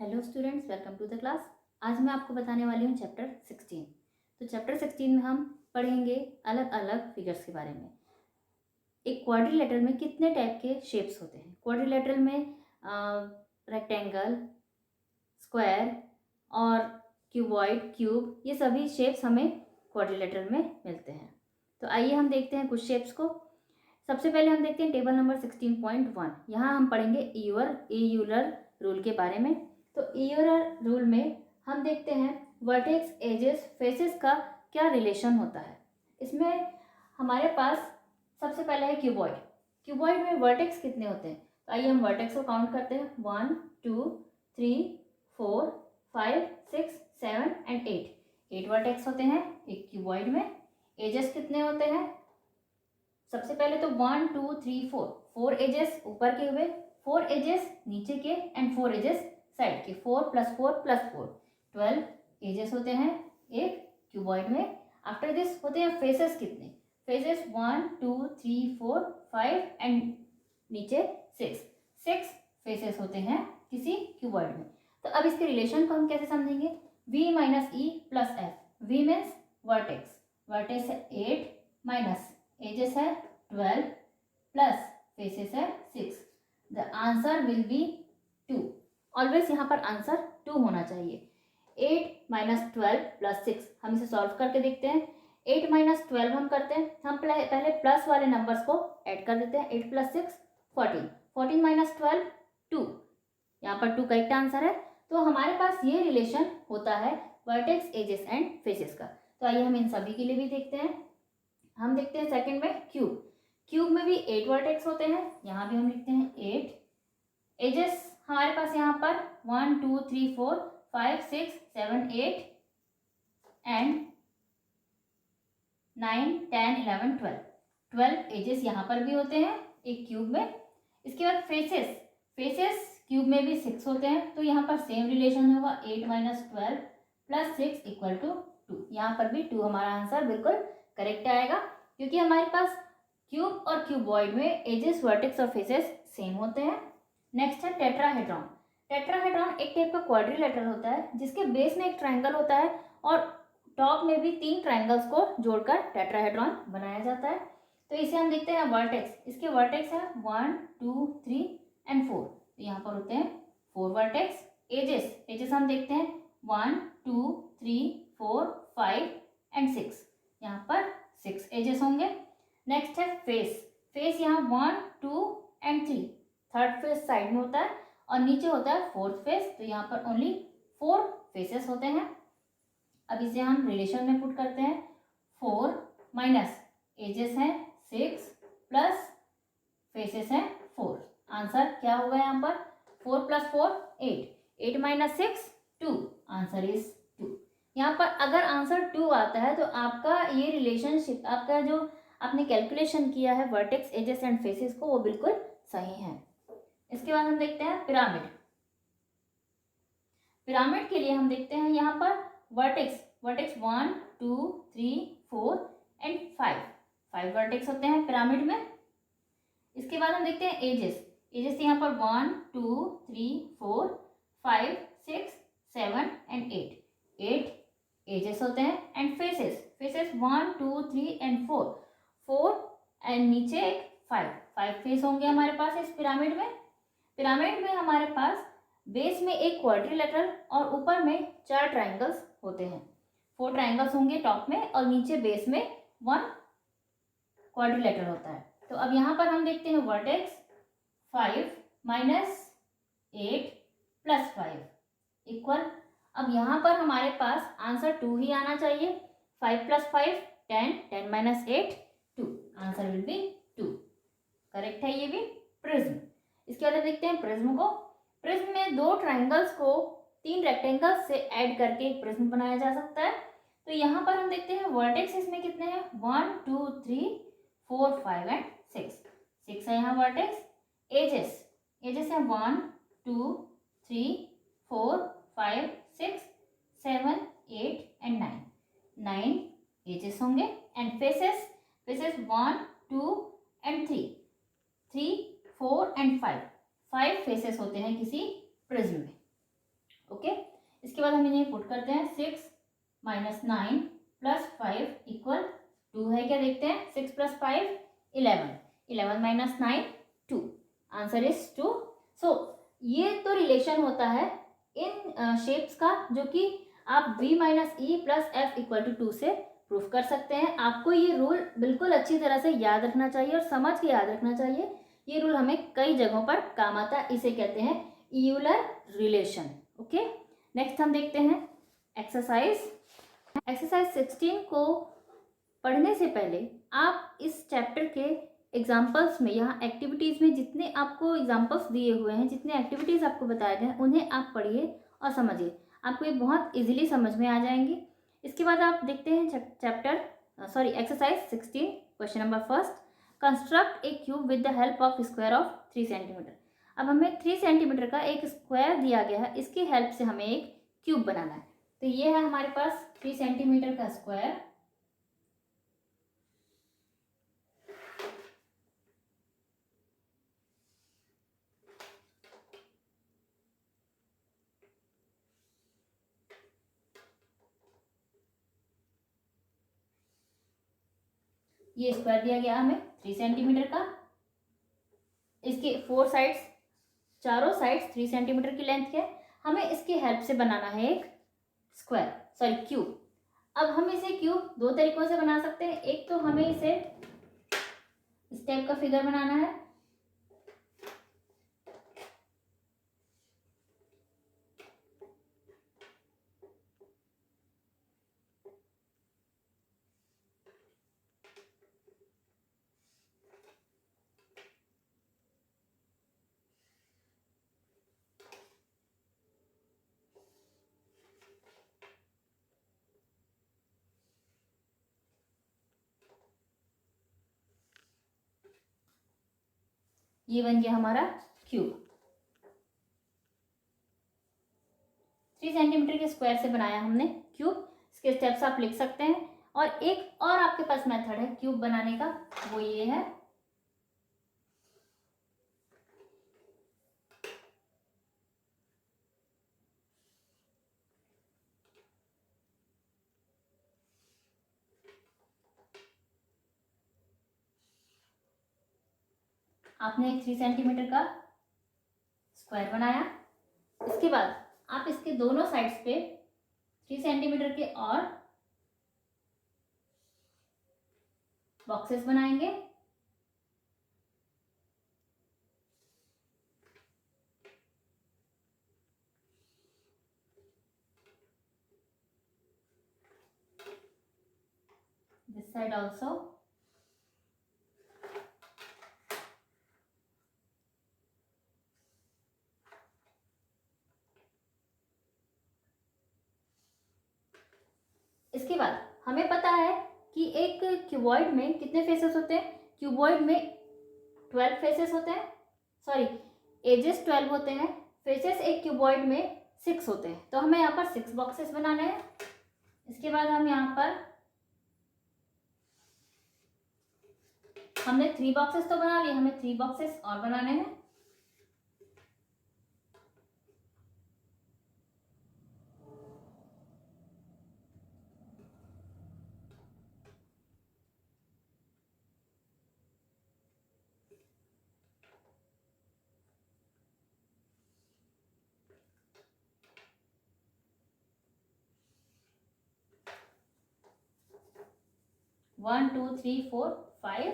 Hello students, welcome to the class. आज मैं आपको बताने वाली हूँ चैप्टर 16। तो चैप्टर 16 में हम पढ़ेंगे अलग अलग फिगर्स के बारे में। एक क्वाड्रिलेटरल में कितने टाइप के शेप्स होते हैं। क्वाड्रिलेटरल में रेक्टेंगल, स्क्वायर और क्यूबॉइड, क्यूब, ये सभी शेप्स हमें क्वाड्रिलेटरल में मिलते हैं। तो आइए हम देखते हैं कुछ शेप्स को। सबसे पहले हम देखते हैं टेबल नंबर 16.1। यहाँ हम पढ़ेंगे यूलर रूल के बारे में। तो यूलर रूल में हम देखते हैं वर्टेक्स, एजेस, फेसेस का क्या रिलेशन होता है। इसमें हमारे पास सबसे पहले है क्यूबॉइड। क्यूबॉइड में वर्टेक्स कितने होते हैं, तो आइए हम वर्टेक्स को काउंट करते हैं। 1 2 3 4 5 6 7 एंड 8 वर्टेक्स होते हैं एक क्यूबॉइड में। एजेस कितने होते हैं, सबसे पहले तो 1 2 3 4 एजेस ऊपर के हुए, 4 एजेस नीचे के एंड 4 एजेस साइड के। 4 + 4 + 4 12 एजेस होते हैं एक क्यूबॉइड में। आफ्टर दिस होते हैं फेसेस कितने, फेसेस 1 2 3 4 5 एंड नीचे 6 फेसेस होते हैं किसी क्यूबॉइड में। तो अब इसके रिलेशन को हम कैसे समझेंगे। V - E + F। V means vertex, vertex है 8 माइनस एजेस है 12 प्लस फेसेस है 6। The answer will be 2। Always यहाँ पर आंसर 2 होना चाहिए। 8 - 12 + 6, हम इसे सॉल्व करके देखते हैं। 8 - 12 हम करते हैं, हम पहले प्लस वाले नंबर्स को ऐड कर देते हैं। 8 + 6 14, 14 - 12 2, यहाँ पर 2 करेक्ट आंसर है। तो हमारे पास ये रिलेशन होता है वर्टेक्स, एजेस एंड फेसेस का। तो आइए हम इन सभी के लिए भी देखते हैं। हम देखते हैं सेकंड में क्यूब। क्यूब में भी 8 वर्टेक्स होते हैं, यहाँ भी हम लिखते हैं 8। एजेस हमारे पास यहाँ पर 1 2 3 4 5 6 7 8 एंड 9 10 11 12 एजेस यहाँ पर भी होते हैं एक क्यूब में। इसके बाद फेसेस, फेसेस क्यूब में भी 6 होते हैं, तो यहाँ पर सेम रिलेशन होगा 8 - 12 + 6 = 2। यहाँ पर भी 2 हमारा आंसर बिल्कुल करेक्ट आएगा, क्योंकि हमारे पास क्यूब और क्यूबॉइड में एजेस, वर्टेक्स और फेसेस सेम होते हैं। नेक्स्ट है टेट्राहेड्रॉन। टेट्राहेड्रॉन एक टाइप का क्वाड्रिलेटरल होता है जिसके बेस में एक ट्रायंगल होता है और टॉप में भी 3 ट्रायंगल्स को जोड़कर टेट्राहेड्रॉन बनाया जाता है। तो इसे हम देखते हैं वर्टेक्स। इसके वर्टेक्स है 1 2 3 एंड 4, तो यहाँ पर होते हैं 4 वर्टेक्स। एजेस, एजेस हम देखते हैं 1 2 3 4 5 एंड 6, यहाँ पर 6 एजेस होंगे। नेक्स्ट है फेस। फेस यहाँ 1 2 एंड 3, थर्ड फेस साइड में होता है और नीचे होता है फोर्थ फेस, तो यहाँ पर ओनली 4 फेसेस होते हैं। अब इसे हम रिलेशन में पुट करते हैं। 4 माइनस एजेस हैं 6 प्लस फेसेस हैं 4। आंसर क्या होगा यहाँ पर, 4 + 4 8, 8 - 6 2, आंसर इज 2। यहाँ पर अगर आंसर 2 आता है तो आपका ये रिलेशनशिप, आपका जो आपने कैलकुलेशन किया है वर्टेक्स, एजेस एंड फेसेस को, वो बिल्कुल सही है। इसके बाद हम देखते हैं पिरामिड। पिरामिड के लिए हम देखते हैं यहाँ पर वर्टेक्स, वर्टेक्स 1 2 3 4 एंड 5 वर्टेक्स होते हैं पिरामिड में। इसके बाद हम देखते हैं एजेस। एजेस यहाँ पर 1 2 3 4 5 6 7 एंड 8 एजेस होते हैं। And faces, faces 1 2 3 and 4 and नीचे एक 5 फेस होंगे हमारे पास इस पिरामिड में। पिरामिड में हमारे पास बेस में एक क्वाड्रिलेटरल और ऊपर में 4 ट्रायंगल्स होते हैं। 4 ट्रायंगल्स होंगे टॉप में और नीचे बेस में 1 क्वाड्रिलेटरल होता है। तो अब यहाँ पर हम देखते हैं वर्टेक्स 5 - 8 + 5 इक्वल। अब यहाँ पर हमारे पास आंसर 2 ही आना चाहिए। 5 + 5 10, 10 - 8 2, आंसर विल बी 2। करेक्ट है ये भी। प्रिज्म, इसके बाद देखते हैं प्रिज्म को। प्रिज्म में 2 ट्रायंगल्स को 3 रेक्टेंगल्स से ऐड करके एक प्रिज्म बनाया जा सकता है। तो यहाँ पर हम देखते हैं वर्टेक्स इसमें कितने हैं, 1 2 3 4 5 एंड 6 है यहाँ वर्टेक्स। एजेस, एजेस है 1 2 3 4 5 6 7 8 एंड 9 एजेस होंगे। And faces, faces 1 2 and 3 4 and 5 faces होते हैं किसी प्रिज्म में। ओके, इसके बाद हम इन्हें पुट करते हैं। 6 - 9 + 5 = 2 है क्या, देखते हैं। 6 + 5 11, 11 - 9 2, आंसर इज 2। सो ये तो रिलेशन होता है इन शेप्स का, जो कि आप v - e + f = 2 से प्रूफ कर सकते हैं। आपको ये रूल बिल्कुल अच्छी तरह से याद रखना चाहिए और समझ के याद रखना चाहिए। ये रूल हमें कई जगहों पर काम आता है, इसे कहते हैं यूलर रिलेशन। ओके, नेक्स्ट हम देखते हैं एक्सरसाइज 16 को पढ़ने से पहले आप इस चैप्टर के एग्जाम्पल्स में, यहाँ एक्टिविटीज़ में जितने आपको एग्जाम्पल्स दिए हुए हैं, जितने एक्टिविटीज़ आपको बताए गए हैं, उन्हें आप पढ़िए और समझिए। आपको ये बहुत इजीली समझ में आ जाएंगे। इसके बाद आप देखते हैं exercise 16, question number 1, construct A cube with the help of square of 3 centimetre. अब हमें 3 सेंटीमीटर का एक स्क्वायर दिया गया है, इसकी हेल्प से हमें एक क्यूब बनाना है। तो ये है हमारे पास 3 सेंटीमीटर का स्क्वायर। ये स्क्वायर दिया गया हमें 3 सेंटीमीटर का। इसके 4 साइड्स, चारों साइड्स 3 सेंटीमीटर की लेंथ के। हमें इसकी हेल्प से बनाना है एक क्यूब। अब हम इसे क्यूब दो तरीकों से बना सकते हैं। एक तो हमें इसे इस टाइप का फिगर बनाना है, ये बन गया हमारा क्यूब। 3 सेंटीमीटर के स्क्वायर से बनाया हमने क्यूब। इसके स्टेप्स आप लिख सकते हैं। और एक और आपके पास मेथड है क्यूब बनाने का, वो ये है। आपने एक 3 सेंटीमीटर का स्क्वायर बनाया। इसके बाद आप इसके दोनों साइड्स पे 3 सेंटीमीटर के और बॉक्सेस बनाएंगे। This side also. इसके बाद हमें पता है कि एक क्यूबॉइड में कितने फेसेस होते हैं। क्यूबॉइड में 12 फेसेस होते हैं, एजेस 12 होते हैं। फेसेस एक क्यूबॉइड में 6 होते हैं। तो हमें यहाँ पर 6 बॉक्सेस बनाने हैं। इसके बाद हम यहाँ पर हमने 3 बॉक्सेस तो बना लिए, हमें 3 बॉक्सेस और बनाने हैं। One, two, three, four, 5।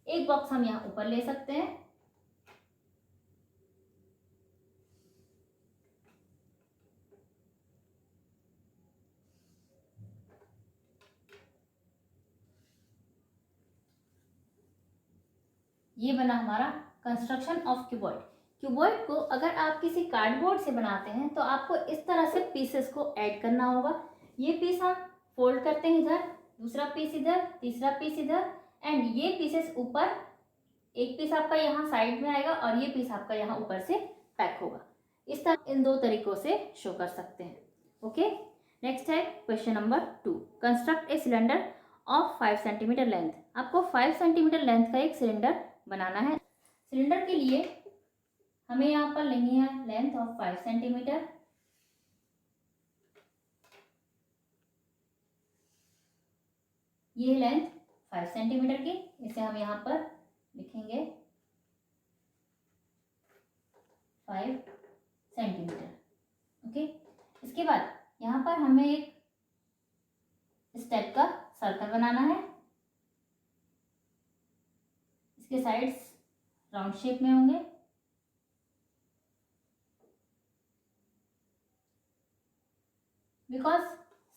एक बॉक्स हम यहाँ ऊपर ले सकते हैं। ये बना हमारा कंस्ट्रक्शन ऑफ क्यूबॉइड। क्यूबॉइड को अगर आप किसी कार्डबोर्ड से बनाते हैं तो आपको इस तरह से पीसेस को ऐड करना होगा। ये पीस हम फोल्ड करते हैं इधर, दूसरा पीस इधर, तीसरा पीस इधर, एंड ये पीसेस ऊपर। एक पीस आपका यहाँ साइड में आएगा और ये पीस आपका यहाँ ऊपर से पैक होगा। इस तरह इन 2 तरीकों से शो कर सकते हैं। ओके, नेक्स्ट है question number 2, construct a cylinder of 5 centimetre length. आपको 5 सेंटीमीटर लेंथ का एक सिलेंडर बनाना है। सिलेंडर के लिए हमें यहाँ पर लेनी है लेंथ ऑफ 5 सेंटीमीटर। ये लेंथ 5 सेंटीमीटर की, इसे हम यहाँ पर लिखेंगे 5 सेंटीमीटर। ओके, इसके बाद यहाँ पर हमें एक इस टाइप का सर्कल बनाना है। इसके साइड्स राउंड शेप में होंगे। बिकॉज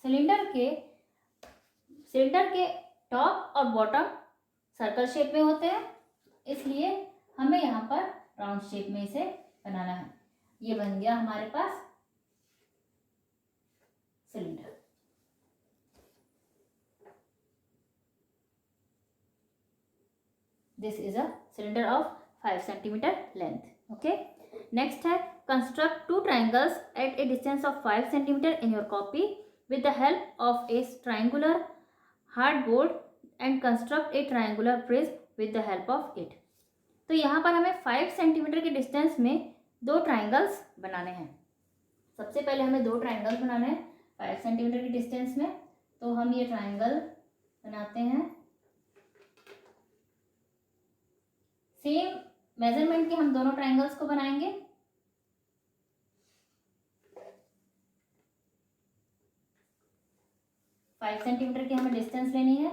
सिलेंडर के टॉप और बॉटम सर्कल शेप में होते हैं, इसलिए हमें यहाँ पर राउंड शेप में इसे बनाना है। ये बन गया हमारे पास cylinder. This is a cylinder of 5 centimetre length. Okay, next है construct 2 triangles at a distance of 5 centimeter in your copy with the help of a triangular hardboard and construct a triangular prism with the help of it। तो यहाँ पर हमें 5 centimetre के distance में 2 triangles बनाने हैं। सबसे पहले हमें 2 ट्राइंगल्स बनाने हैं 5 सेंटीमीटर के डिस्टेंस में। तो हम ये ट्राइंगल बनाते हैं। सेम मेजरमेंट के हम दोनों ट्राइंगल्स को बनाएंगे। फाइव सेंटीमीटर की हमें डिस्टेंस लेनी है।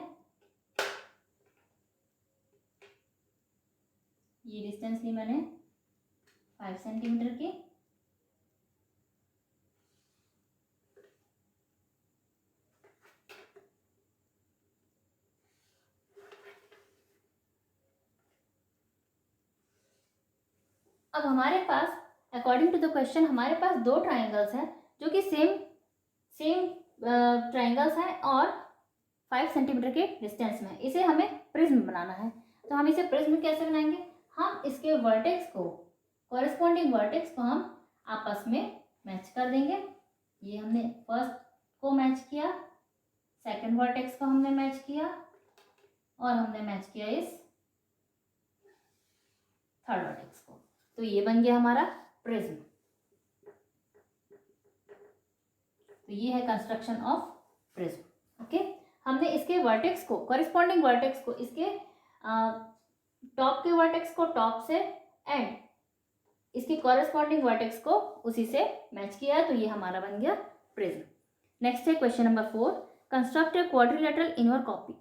ये डिस्टेंस ली मैंने 5 सेंटीमीटर की। अब हमारे पास अकॉर्डिंग टू द क्वेश्चन हमारे पास 2 ट्राइंगल्स हैं जो कि सेम ट्राइंगल्स हैं और 5 सेंटीमीटर के डिस्टेंस में। इसे हमें प्रिज्म बनाना है। तो हम इसे प्रिज्म कैसे बनाएंगे? हम इसके वर्टेक्स को, कॉरेस्पॉन्डिंग वर्टेक्स को हम आपस में मैच कर देंगे। ये हमने फर्स्ट को मैच किया, सेकंड वर्टेक्स को हमने मैच किया और हमने मैच किया इस थर्ड वर्टेक्स को। तो ये बन गया हमारा प्रिज्म। तो ये है कंस्ट्रक्शन ऑफ प्रिज्म। ओके, हमने इसके वर्टेक्स को, कॉरेस्पॉन्डिंग वर्टेक्स को, इसके टॉप के वर्टेक्स को टॉप से एंड इसके कॉरेस्पॉन्डिंग वर्टेक्स को उसी से मैच किया है। तो ये हमारा बन गया प्रिज्म। नेक्स्ट है question number 4, construct a quadrilateral in your copy.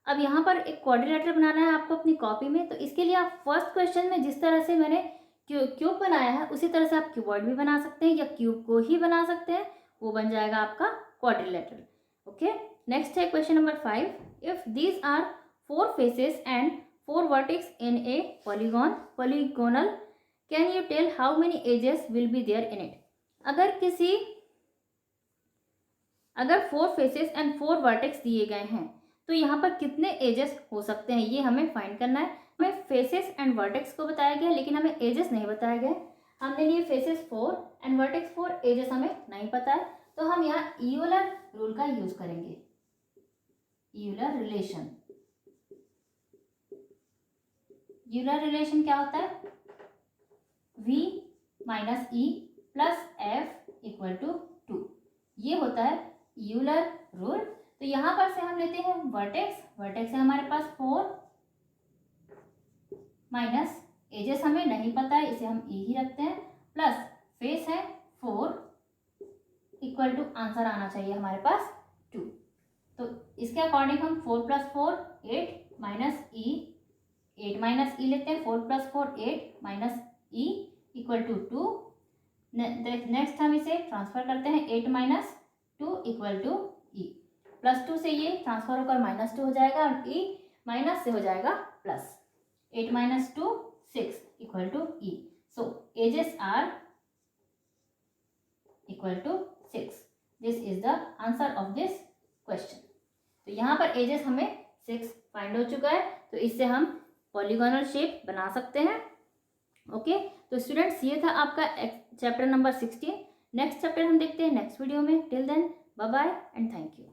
अब यहाँ पर एक क्वाड्रिलेटर बनाना है आपको अपनी कॉपी में। तो इसके लिए आप फर्स्ट क्वेश्चन में जिस तरह से मैंने क्यूब बनाया है उसी तरह से आप क्यूबॉइड भी बना सकते हैं या क्यूब को ही बना सकते हैं। वो बन जाएगा आपका क्वाड्रिलेटरल। ओके, नेक्स्ट है question number 5, if these are 4 faces and 4 vertex in a polygonal can you tell how many edges will be there in it. अगर 4 फेसेस एंड 4 वर्टेक्स दिए गए हैं तो यहाँ पर कितने एजेस हो सकते हैं, ये हमें फाइंड करना है। हमें फेसेस एंड वर्टेक्स को बताया गया लेकिन हमें एजेस नहीं बताया गया। हमने लिए फेसेस 4 एंड वर्टेक्स 4, एजेस हमें नहीं पता है। तो हम यहाँ यूलर रूल का यूज करेंगे, यूलर रिलेशन। यूलर रिलेशन क्या होता है? v minus E plus F equal to 2, ये होता है यूलर रूल। तो यहाँ पर से हम लेते हैं वर्टेक्स है हमारे पास 4 माइनस एजेस हमें नहीं पता है, इसे हम ई ही रखते हैं, प्लस फेस है 4 इक्वल टू आंसर आना चाहिए हमारे पास 2। तो इसके अकॉर्डिंग हम 4 plus 4 8 minus E, 8 minus E लेते हैं। 4 plus 4 8 minus E equal to 2। Next हम इसे ट्रांसफर करते हैं, 8 minus 2 equal to E. Plus 2 से ये ट्रांसफर होकर माइनस 2 हो जाएगा और ई माइनस से हो जाएगा प्लस। 8 माइनस 2 6 इक्वल टू ई। So edges are equal to 6। This is the answer of this question. तो यहाँ पर एजेस हमें 6 फाइंड हो चुका है। तो इससे हम पॉलीगोनल शेप बना सकते हैं। ओके, तो स्टूडेंट्स ये था आपका चैप्टर नंबर 16। नेक्स्ट चैप्टर हम देखते हैं नेक्स्ट वीडियो में। Till then bye bye and thank you.